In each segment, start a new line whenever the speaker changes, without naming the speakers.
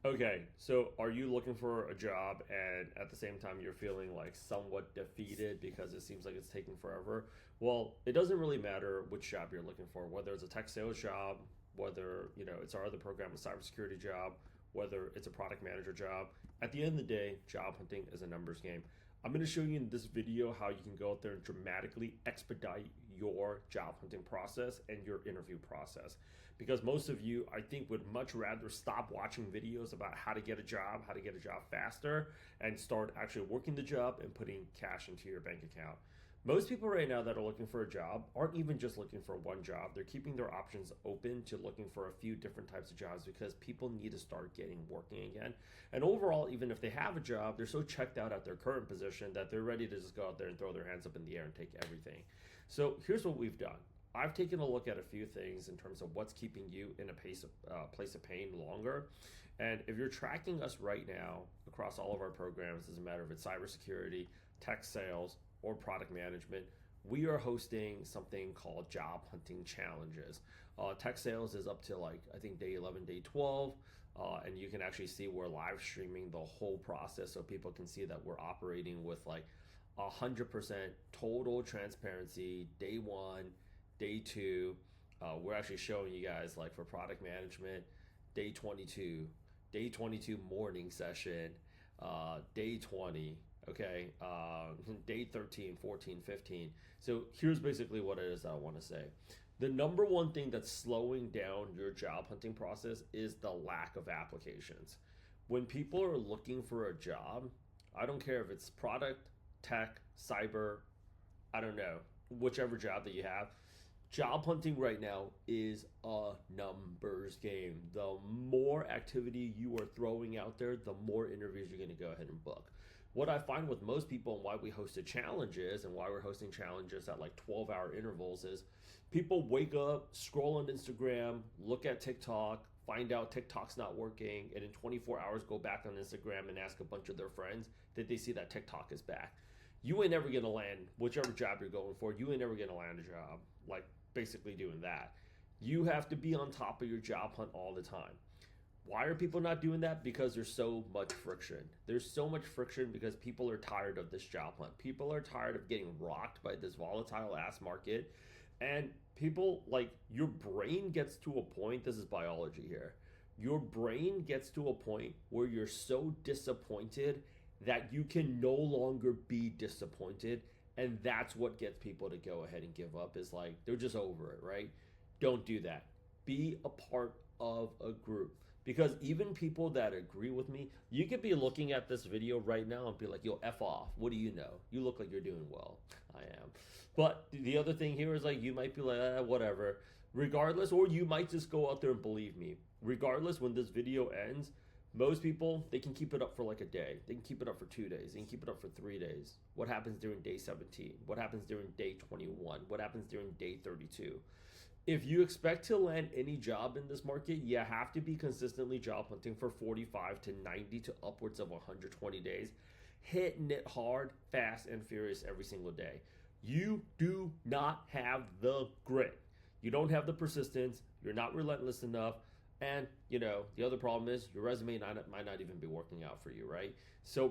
Okay, so are you looking for a job and at the same time you're feeling like somewhat defeated because it seems like it's taking forever? Well, it doesn't really matter which job you're looking for, whether it's a tech sales job, whether, it's our other program, a cybersecurity job, whether it's a product manager job. At the end of the day, job hunting is a numbers game. I'm going to show you in this video how you can go out there and dramatically expedite your job hunting process and your interview process. Because most of you, I think, would much rather stop watching videos about how to get a job, how to get a job faster, and start actually working the job and putting cash into your bank account. Most people right now that are looking for a job aren't even just looking for one job. They're keeping their options open to looking for a few different types of jobs because people need to start getting working again. And overall, even if they have a job, they're so checked out at their current position that they're ready to just go out there and throw their hands up in the air and take everything. So here's what we've done. I've taken a look at a few things in terms of what's keeping you in a place of pain longer. And if you're tracking us right now across all of our programs, doesn't matter if it's cybersecurity, tech sales, or product management, we are hosting something called job hunting challenges. Tech sales is up to I think day 11, day 12, and you can actually see we're live streaming the whole process so people can see that we're operating with 100% total transparency day one, day two. We're actually showing you guys for product management, day 22, day 22 morning session, day 20, okay, day 13, 14, 15. So here's basically what it is that I want to say. The number one thing that's slowing down your job hunting process is the lack of applications. When people are looking for a job, I don't care if it's product, tech, cyber, I don't know, whichever job that you have, job hunting right now is a numbers game. The more activity you are throwing out there, the more interviews you're going to go ahead and book. What I find with most people and why we hosted challenges and why we're hosting challenges at 12-hour intervals is people wake up, scroll on Instagram, look at TikTok, find out TikTok's not working, and in 24 hours go back on Instagram and ask a bunch of their friends that they see that TikTok is back. You ain't never gonna land whichever job you're going for. You ain't never gonna land a job basically doing that. You have to be on top of your job hunt all the time. Why are people not doing that? Because there's so much friction. There's so much friction because people are tired of this job hunt. People are tired of getting rocked by this volatile ass market. And people, your brain gets to a point, this is biology here. Your brain gets to a point where you're so disappointed that you can no longer be disappointed. And that's what gets people to go ahead and give up is they're just over it, right? Don't do that. Be a part of a group. Because even people that agree with me, you could be looking at this video right now and be like, yo, F off. What do you know? You look like you're doing well. I am. But the other thing here is you might be like, whatever. Regardless, or you might just go out there and believe me. Regardless, when this video ends, most people, they can keep it up for a day. They can keep it up for 2 days. They can keep it up for 3 days. What happens during day 17? What happens during day 21? What happens during day 32? If you expect to land any job in this market, you have to be consistently job hunting for 45 to 90 to upwards of 120 days, hitting it hard, fast, and furious every single day. You do not have the grit. You don't have the persistence. You're not relentless enough. And, the other problem is your resume might not even be working out for you, right? So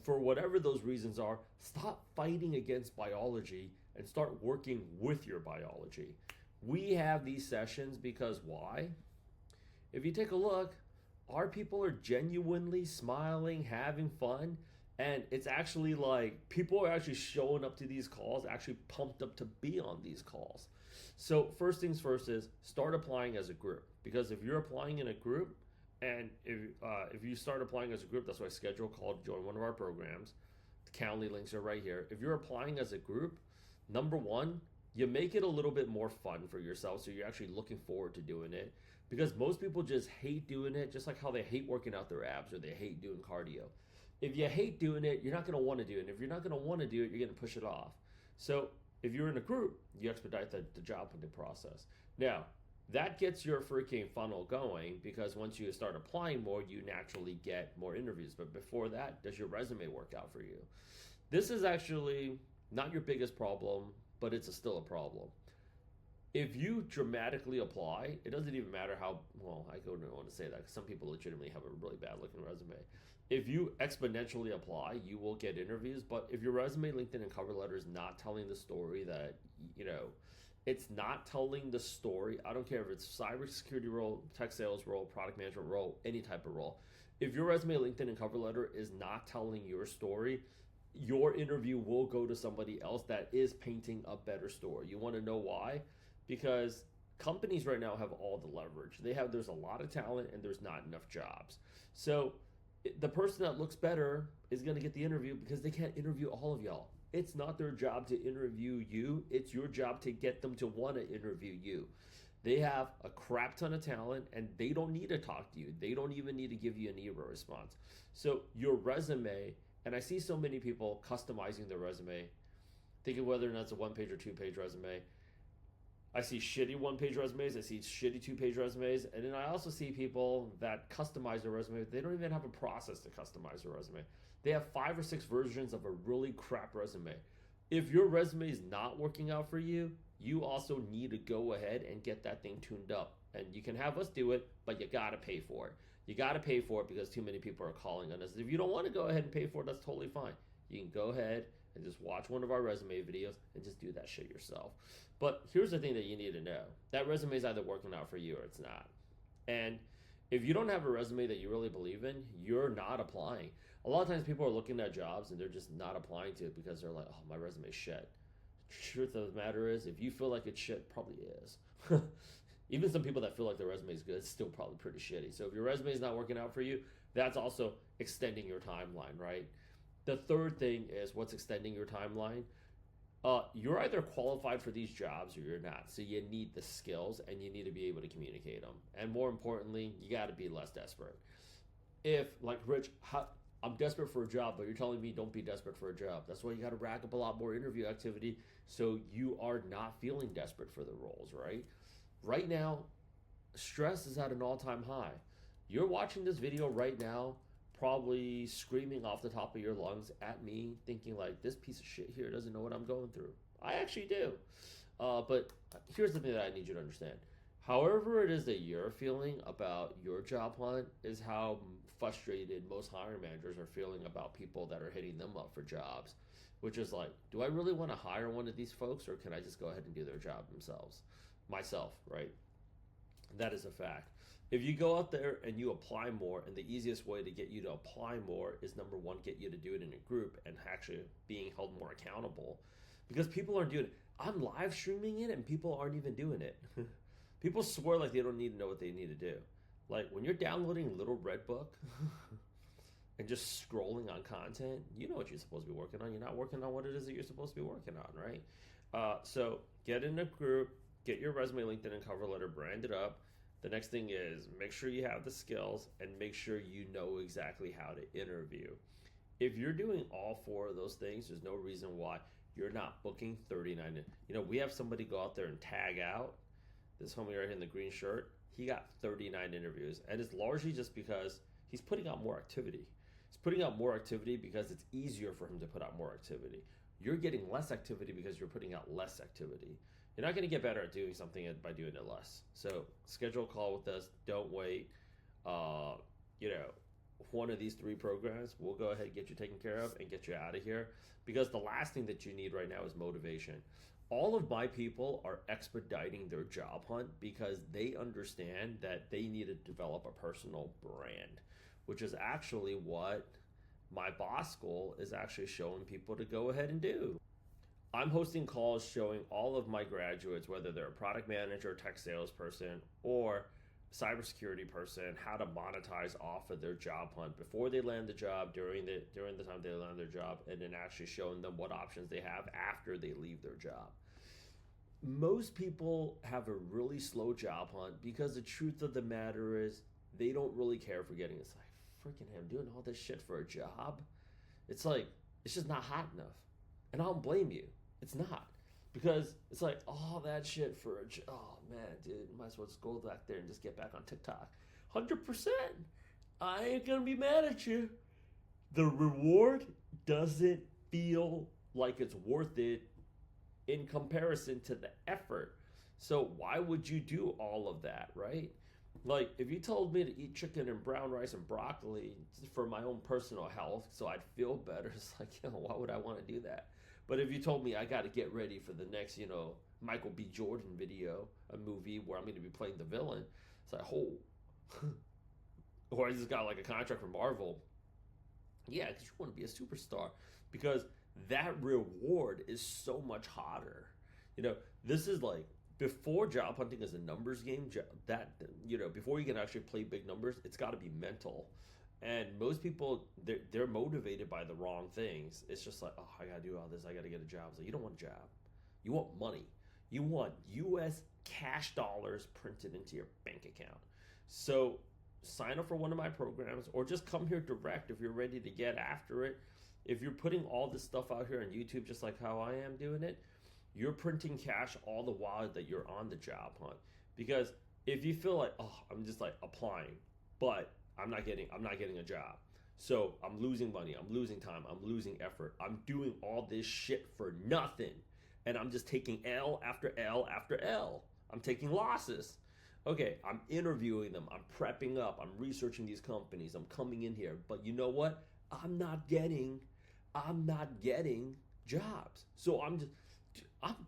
for whatever those reasons are, stop fighting against biology and start working with your biology. We have these sessions because why? If you take a look, our people are genuinely smiling, having fun, and it's actually people are actually showing up to these calls, actually pumped up to be on these calls. So first things first is start applying as a group. Because if you're applying in a group, and if you start applying as a group, that's why I schedule a call to join one of our programs. The Calendly links are right here. If you're applying as a group, number one, you make it a little bit more fun for yourself so you're actually looking forward to doing it, because most people just hate doing it, just like how they hate working out their abs or they hate doing cardio. If you hate doing it, you're not going to want to do it. And if you're not going to want to do it, you're going to push it off. So if you're in a group, you expedite the job hunting process. Now, that gets your freaking funnel going because once you start applying more, you naturally get more interviews. But before that, does your resume work out for you? This is actually not your biggest problem, but it's still a problem. If you dramatically apply, it doesn't even matter how well. I don't want to say that because some people legitimately have a really bad looking resume. If you exponentially apply, you will get interviews. But if your resume, LinkedIn, and cover letter is not telling the story that you know, it's not telling the story. I don't care if it's cybersecurity role, tech sales role, product management role, any type of role. If your resume, LinkedIn, and cover letter is not telling your story, your interview will go to somebody else that is painting a better story. You want to know why? Because companies right now have all the leverage. There's a lot of talent and there's not enough jobs. So the person that looks better is going to get the interview because they can't interview all of y'all. It's not their job to interview you. It's your job to get them to want to interview you. They have a crap ton of talent and they don't need to talk to you. They don't even need to give you an email response. So your resume, and I see so many people customizing their resume, thinking whether or not it's a one-page or two-page resume. I see shitty one-page resumes. I see shitty two-page resumes. And then I also see people that customize their resume. They don't even have a process to customize their resume. They have 5 or 6 versions of a really crap resume. If your resume is not working out for you, you also need to go ahead and get that thing tuned up. And you can have us do it, but you got to pay for it. You got to pay for it because too many people are calling on us. If you don't want to go ahead and pay for it, that's totally fine. You can go ahead and just watch one of our resume videos and just do that shit yourself. But here's the thing that you need to know. That resume is either working out for you or it's not. And if you don't have a resume that you really believe in, you're not applying. A lot of times people are looking at jobs and they're just not applying to it because they're like, oh, my resume's shit. Truth of the matter is, if you feel like it's shit, probably is. Even some people that feel like their resume is good, it's still probably pretty shitty. So if your resume is not working out for you, that's also extending your timeline, right? The third thing is what's extending your timeline. You're either qualified for these jobs or you're not. So you need the skills and you need to be able to communicate them. And more importantly, you got to be less desperate. If, like Rich, I'm desperate for a job, but you're telling me don't be desperate for a job. That's why you got to rack up a lot more interview activity so you are not feeling desperate for the roles, right? Right now, stress is at an all-time high. You're watching this video right now, probably screaming off the top of your lungs at me, thinking like, this piece of shit here doesn't know what I'm going through. I actually do. But here's the thing that I need you to understand. However it is that you're feeling about your job hunt is how frustrated most hiring managers are feeling about people that are hitting them up for jobs. Which is like, do I really want to hire one of these folks or can I just go ahead and do their job myself, right? That is a fact. If you go out there and you apply more, and the easiest way to get you to apply more is number one, get you to do it in a group and actually being held more accountable. Because people aren't doing it. I'm live streaming it and people aren't even doing it. People swear like they don't need to know what they need to do. Like when you're downloading Little Red Book and just scrolling on content, you know what you're supposed to be working on. You're not working on what it is that you're supposed to be working on, right? So get in a group, get your resume, LinkedIn, and cover letter branded up. The next thing is make sure you have the skills and make sure you know exactly how to interview. If you're doing all 4 of those things, there's no reason why you're not booking 39. You know, we have somebody go out there and tag out. This homie right here in the green shirt, he got 39 interviews. And it's largely just because he's putting out more activity. He's putting out more activity because it's easier for him to put out more activity. You're getting less activity because you're putting out less activity. You're not going to get better at doing something by doing it less. So schedule a call with us. Don't wait. One of these 3 programs, we'll go ahead and get you taken care of and get you out of here. Because the last thing that you need right now is motivation. All of my people are expediting their job hunt because they understand that they need to develop a personal brand, which is actually what my boss school is actually showing people to go ahead and do. I'm hosting calls showing all of my graduates, whether they're a product manager, tech salesperson, or cybersecurity person, how to monetize off of their job hunt before they land the job, during the time they land their job, and then actually showing them what options they have after they leave their job. Most people have a really slow job hunt because the truth of the matter is they don't really care for getting. It's like, freaking him doing all this shit for a job. It's like, it's just not hot enough. And I don't blame you. It's not. Because it's like, all that shit for a job. Oh, man, dude, might as well just go back there and just get back on TikTok. 100%. I ain't going to be mad at you. The reward doesn't feel like it's worth it in comparison to the effort. So why would you do all of that, right? Like if you told me to eat chicken and brown rice and broccoli for my own personal health, so I'd feel better, it's like, why would I want to do that? But if you told me I got to get ready for the next, Michael B. Jordan video, a movie where I'm going to be playing the villain, it's like, oh, or I just got like a contract from Marvel. Yeah, because you want to be a superstar. Because that reward is so much hotter. This is like before job hunting is a numbers game. Before you can actually play big numbers, it's got to be mental. And most people, they're motivated by the wrong things. It's just like, oh, I got to do all this. I got to get a job. It's like, you don't want a job. You want money. You want U.S. cash dollars printed into your bank account. So sign up for one of my programs or just come here direct if you're ready to get after it. If you're putting all this stuff out here on YouTube, just like how I am doing it, you're printing cash all the while that you're on the job hunt. Because if you feel like, oh, I'm just like applying, but I'm not getting a job. So I'm losing money, I'm losing time, I'm losing effort. I'm doing all this shit for nothing. And I'm just taking L after L after L. I'm taking losses. Okay, I'm interviewing them, I'm prepping up, I'm researching these companies, I'm coming in here. But you know what? I'm not getting jobs. So I'm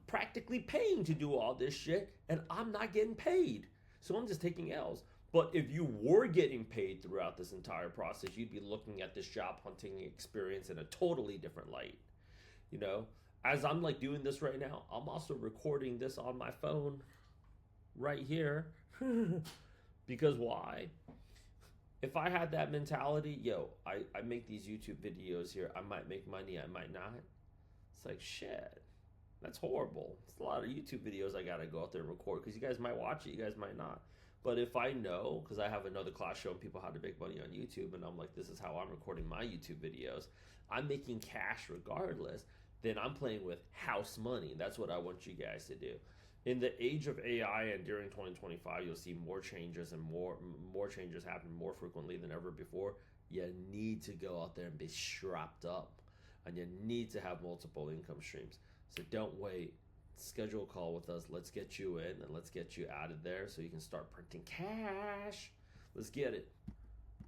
practically paying to do all this shit and I'm not getting paid. So I'm just taking L's. But if you were getting paid throughout this entire process, you'd be looking at this job hunting experience in a totally different light. As I'm like doing this right now, I'm also recording this on my phone right here. Because why? If I had that mentality, I make these YouTube videos here. I might make money, I might not. It's like, shit, that's horrible. It's a lot of YouTube videos I gotta go out there and record because you guys might watch it, you guys might not. But if I know, because I have another class showing people how to make money on YouTube, and I'm like, this is how I'm recording my YouTube videos, I'm making cash regardless, then I'm playing with house money. That's what I want you guys to do. In the age of AI and during 2025, you'll see more changes and more changes happen more frequently than ever before. You need to go out there and be strapped up, and you need to have multiple income streams. So don't wait. Schedule a call with us. Let's get you in and let's get you out of there so you can start printing cash. Let's get it.